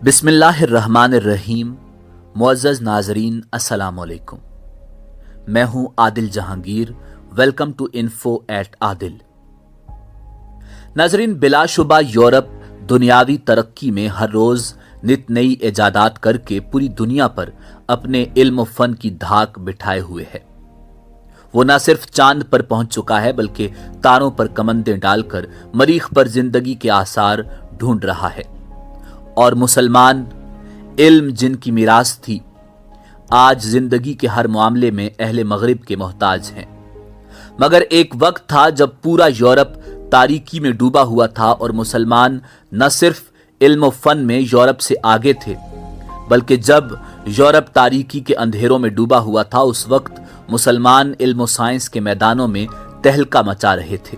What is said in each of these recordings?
बिस्मिल्लाहिर रहमानिर रहीम। मुअज़्ज़ज़ नाज़रीन, अस्सलाम वालेकुम। मैं हूं Adil Jahangir. Welcome to info at Adil. नाज़रीन, बिलाशुबा यूरोप दुनियावी तरक्की में हर रोज़ नित नई इजादात करके पूरी दुनिया पर अपने इल्म फ़न की धाक बिठाए हुए है। वो न सिर्फ चांद पर पहुंच चुका है बल्कि तारों पर कमंदें डालकर मरीख पर जिंदगी के आसार ढूंढ रहा है। और मुसलमान, इल्म जिनकी मीरास थी, आज जिंदगी के हर मामले में अहले मगरिब के मोहताज हैं। मगर एक वक्त था जब पूरा यूरोप तारीकी में डूबा हुआ था और मुसलमान न सिर्फ इल्म फन में यूरोप से आगे थे, बल्कि जब यूरोप तारीकी के अंधेरों में डूबा हुआ था उस वक्त मुसलमान इल्म साइंस के मैदानों में तहलका मचा रहे थे।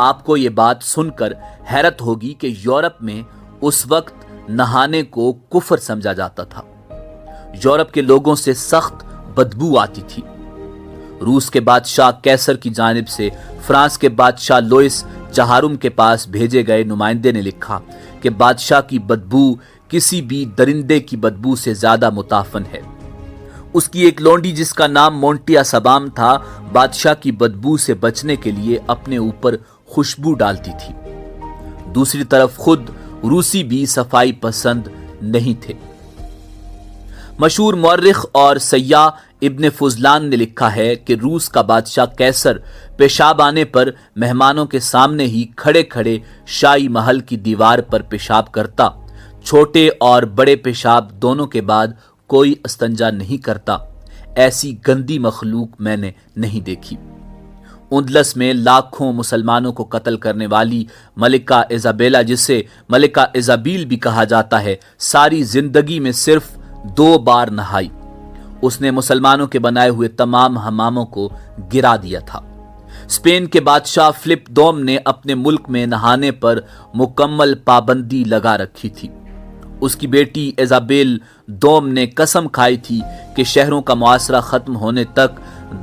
आपको ये बात सुनकर हैरत होगी कि यूरोप में उस वक्त नहाने को कुफर समझा जाता था। यूरोप के लोगों से सख्त बदबू आती थी। रूस के बादशाह कैसर की जानिब से फ्रांस के बादशाह लोइस चहारुम के पास भेजे गए नुमाइंदे ने लिखा कि बादशाह की बदबू किसी भी दरिंदे की बदबू से ज्यादा मुताफन है। उसकी एक लौंडी जिसका नाम मोंटिया सबाम था, बादशाह की बदबू से बचने के लिए अपने ऊपर खुशबू डालती थी। दूसरी तरफ खुद रूसी भी सफाई पसंद नहीं थे। मशहूर मौर्रिख और सय्याह इब्न फुजलान ने लिखा है कि रूस का बादशाह कैसर पेशाब आने पर मेहमानों के सामने ही खड़े खड़े शाही महल की दीवार पर पेशाब करता। छोटे और बड़े पेशाब दोनों के बाद कोई इस्तंजा नहीं करता। ऐसी गंदी मखलूक मैंने नहीं देखी। उंदलस में लाखों मुसलमानों को कत्ल करने वाली मलिका इजाबेला, जिसे मलिका इजाबील भी कहा जाता है, सारी जिंदगी में सिर्फ 2 बार नहाई। उसने मुसलमानों के बनाए हुए तमाम हमामों को गिरा दिया था। स्पेन के बादशाह फिलिप दोम ने अपने मुल्क में नहाने पर मुकम्मल पाबंदी लगा रखी थी। उसकी बेटी इजाबेल दोम ने कसम खाई थी कि शहरों का मुआसरा खत्म होने तक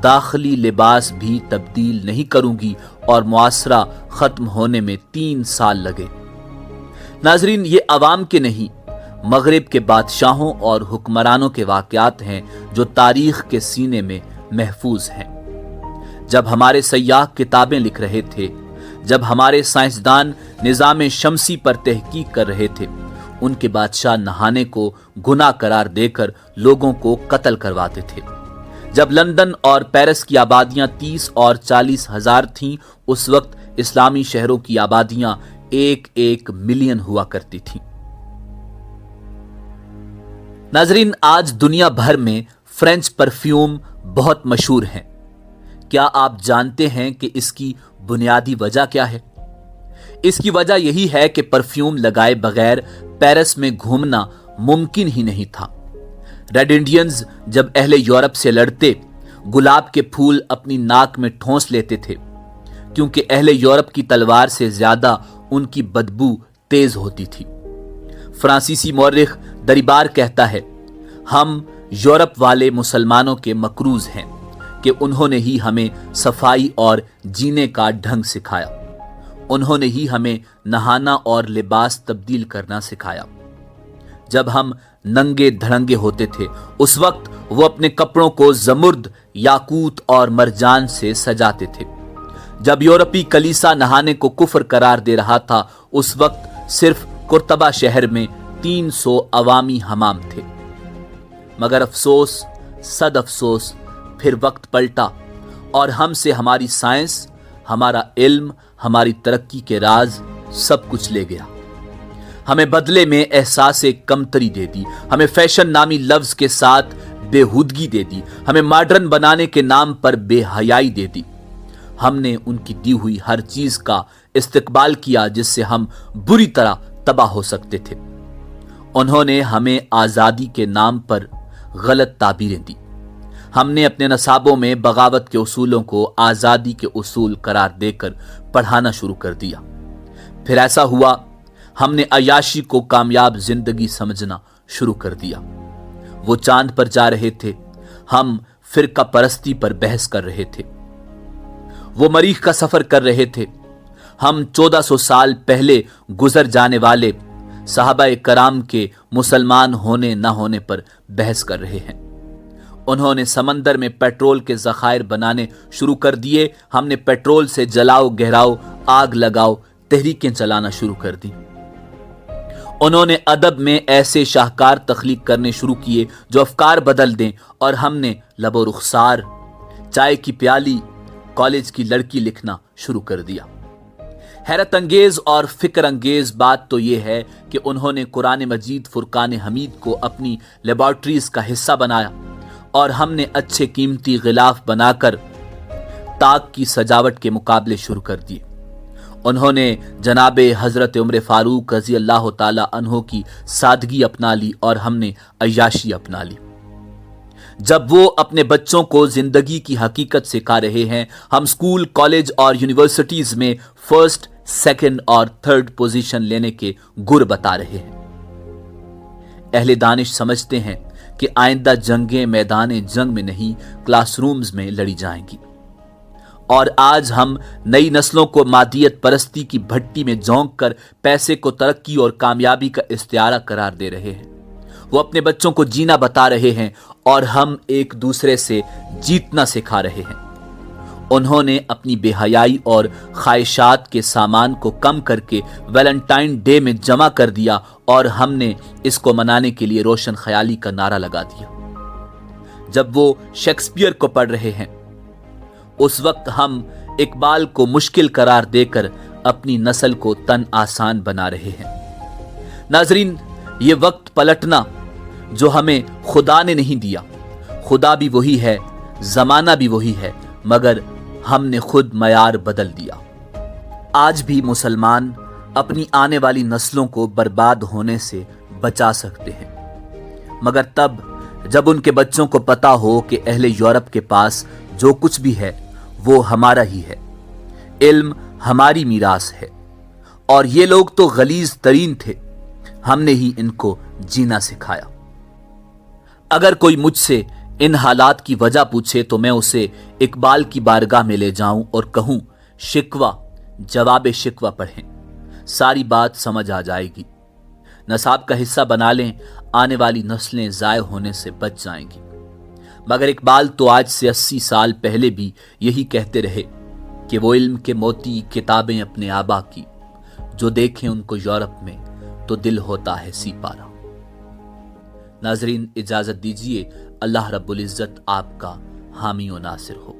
दाखिली लिबास भी तब्दील नहीं करूंगी, और मुआसरा खत्म होने में 3 साल लगे। नाजरीन, ये अवाम के नहीं, मगरिब के बादशाहों और हुक्मरानों के वाकयात हैं जो तारीख के सीने में महफूज हैं। जब हमारे सय्याह किताबें लिख रहे थे, जब हमारे साइंसदान निजाम शमसी पर तहकीक कर रहे थे, उनके बादशाह नहाने को गुनाह करार देकर लोगों को कत्ल करवाते थे। जब लंदन और पेरिस की आबादियां 30 और 40 हजार थीं, उस वक्त इस्लामी शहरों की आबादियां 1-1 मिलियन हुआ करती थीं। नाजरीन, आज दुनिया भर में फ्रेंच परफ्यूम बहुत मशहूर हैं। क्या आप जानते हैं कि इसकी बुनियादी वजह क्या है? इसकी वजह यही है कि परफ्यूम लगाए बगैर पेरिस में घूमना मुमकिन ही नहीं था। रेड इंडियंस जब अहले यूरोप से लड़ते, गुलाब के फूल अपनी नाक में ठोंस लेते थे, क्योंकि अहले यूरोप की तलवार से ज्यादा उनकी बदबू तेज होती थी। फ्रांसीसी मौर्रिख दरिबार कहता है, हम यूरोप वाले मुसलमानों के मकरूज हैं कि उन्होंने ही हमें सफाई और जीने का ढंग सिखाया। उन्होंने ही हमें नहाना और लिबास तब्दील करना सिखाया। जब हम नंगे धड़ंगे होते थे, उस वक्त वो अपने कपड़ों को जमुर्द, याकूत और मरजान से सजाते थे। जब यूरोपी कलीसा नहाने को कुफर करार दे रहा था, उस वक्त सिर्फ कुर्तबा शहर में 300 अवामी हमाम थे। मगर अफसोस, सद अफसोस, फिर वक्त पलटा और हमसे हमारी साइंस, हमारा इल्म, हमारी तरक्की के राज सब कुछ ले गया। हमें बदले में एहसास कमतरी दे दी। हमें फैशन नामी लफ्ज के साथ बेहुदगी दे दी। हमें मॉडर्न बनाने के नाम पर बेहयाई दे दी। हमने उनकी दी हुई हर चीज का इस्तेकबाल किया जिससे हम बुरी तरह तबाह हो सकते थे। उन्होंने हमें आजादी के नाम पर गलत ताबीरें दी। हमने अपने नसाबों में बगावत के उसूलों को आजादी के उसूल करार देकर पढ़ाना शुरू कर दिया। फिर ऐसा हुआ, हमने अयाशी को कामयाब जिंदगी समझना शुरू कर दिया। वो चांद पर जा रहे थे, हम फिरका परस्ती पर बहस कर रहे थे। वो मरीख का सफर कर रहे थे, हम 1400 साल पहले गुजर जाने वाले صحابہ کرام کے مسلمان ہونے نہ ہونے پر بحث کر رہے ہیں۔ انہوں نے سمندر میں پیٹرول کے ذخائر بنانے شروع کر دیے، ہم نے پیٹرول سے جلاؤ گہراؤ آگ لگاؤ تحریکیں چلانا شروع کر دی۔ انہوں نے ادب میں ایسے شاہکار تخلیق کرنے شروع کیے جو افکار بدل دیں، اور ہم نے لب و رخسار، چائے کی پیالی، کالج کی لڑکی لکھنا شروع کر دیا۔ حیرت انگیز اور فکر انگیز بات تو یہ ہے کہ انہوں نے قرآن مجید فرقان حمید کو اپنی لیبارٹریز کا حصہ بنایا، اور ہم نے اچھے قیمتی غلاف بنا کر طاق کی سجاوٹ کے مقابلے شروع کر دیے۔ انہوں نے جناب حضرت عمر فاروق رضی اللہ تعالی عنہ کی سادگی اپنا لی، اور ہم نے عیاشی اپنا لی۔ جب وہ اپنے بچوں کو زندگی کی حقیقت سکھا رہے ہیں، ہم سکول، کالج اور یونیورسٹیز میں فرسٹ، سیکنڈ اور تھرڈ پوزیشن لینے کے گر بتا رہے ہیں۔ اہل دانش سمجھتے ہیں کہ آئندہ جنگیں میدان جنگ میں نہیں، کلاس رومز میں لڑی جائیں گی، اور آج ہم نئی نسلوں کو مادیت پرستی کی بھٹی میں جھونک کر پیسے کو ترقی اور کامیابی کا استعارہ قرار دے رہے ہیں۔ وہ اپنے بچوں کو جینا بتا رہے ہیں، اور ہم ایک دوسرے سے جیتنا سکھا رہے ہیں۔ انہوں نے اپنی بے حیائی اور خواہشات کے سامان کو کم کر کے ویلنٹائن ڈے میں جمع کر دیا، اور ہم نے اس کو منانے کے لیے روشن خیالی کا نعرہ لگا دیا۔ جب وہ شیکسپیئر کو پڑھ رہے ہیں، اس وقت ہم اقبال کو مشکل قرار دے کر اپنی نسل کو تن آسان بنا رہے ہیں۔ ناظرین، یہ وقت پلٹنا جو ہمیں خدا نے نہیں دیا، خدا بھی وہی ہے، زمانہ بھی وہی ہے، مگر ہم نے خود معیار بدل دیا۔ آج بھی مسلمان اپنی آنے والی نسلوں کو برباد ہونے سے بچا سکتے ہیں، مگر تب جب ان کے بچوں کو پتا ہو کہ اہل یورپ کے پاس جو کچھ بھی ہے وہ ہمارا ہی ہے، علم ہماری میراث ہے، اور یہ لوگ تو غلیظ ترین تھے، ہم نے ہی ان کو جینا سکھایا۔ اگر کوئی مجھ سے ان حالات کی وجہ پوچھے تو میں اسے اقبال کی بارگاہ میں لے جاؤں اور کہوں، شکوہ جواب شکوہ پڑھیں، ساری بات سمجھ آ جائے گی، نصاب کا حصہ بنا لیں، آنے والی نسلیں ضائع ہونے سے بچ جائیں گی۔ مگر اقبال تو آج سے 80 سال پہلے بھی یہی کہتے رہے کہ وہ علم کے موتی کتابیں اپنے آبا کی، جو دیکھیں ان کو یورپ میں تو دل ہوتا ہے سی پارا۔ ناظرین، اجازت دیجیے، اللہ رب العزت آپ کا حامی و ناصر ہو۔